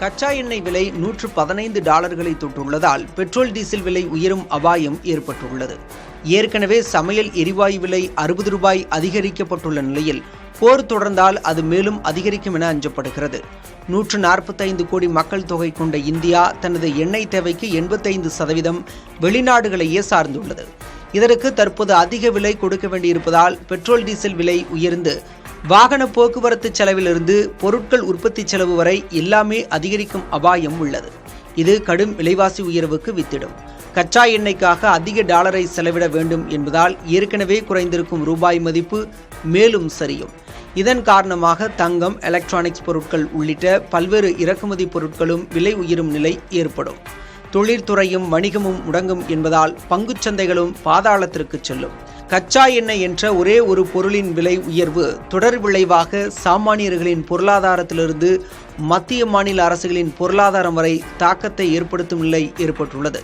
கச்சா எண்ணெய் விலை $115 தொட்டுள்ளதால் பெட்ரோல் டீசல் விலை உயரும் அபாயம் ஏற்பட்டுள்ளது. ஏற்கனவே சமையல் எரிவாயு விலை ₹60 அதிகரிக்கப்பட்டுள்ள நிலையில் போர் தொடர்ந்தால் அது மேலும் அதிகரிக்கும் என அஞ்சப்படுகிறது. 145 கோடி மக்கள் தொகை கொண்ட இந்தியா தனது எண்ணெய் தேவைக்கு 85% வெளிநாடுகளையே சார்ந்துள்ளது. இதற்கு தற்போது அதிக விலை கொடுக்க வேண்டியிருப்பதால் பெட்ரோல் டீசல் விலை உயர்ந்து வாகன போக்குவரத்து செலவிலிருந்து பொருட்கள் உற்பத்தி செலவு வரை எல்லாமே அதிகரிக்கும் அபாயம் உள்ளது. இது கடும் விலைவாசி உயர்வுக்கு வித்திடும். கச்சா எண்ணெய்க்காக அதிக டாலரை செலவிட வேண்டும் என்பதால் ஏற்கனவே குறைந்திருக்கும் ரூபாய் மதிப்பு மேலும் சரியும். இதன் காரணமாக தங்கம், எலக்ட்ரானிக்ஸ் பொருட்கள் உள்ளிட்ட பல்வேறு இறக்குமதி பொருட்களும் விலை உயரும் நிலை ஏற்படும். தொழிற்துறையும் வணிகமும் முடங்கும் என்பதால் பங்குச்சந்தைகளும் பாதாளத்திற்கு செல்லும். கச்சா எண்ணெய் என்ற ஒரே ஒரு பொருளின் விலை உயர்வு தொடர் விளைவாக சாமானியர்களின் பொருளாதாரத்திலிருந்து மத்திய மாநில அரசுகளின் பொருளாதாரம் வரை தாக்கத்தை ஏற்படுத்தும் நிலை ஏற்பட்டுள்ளது.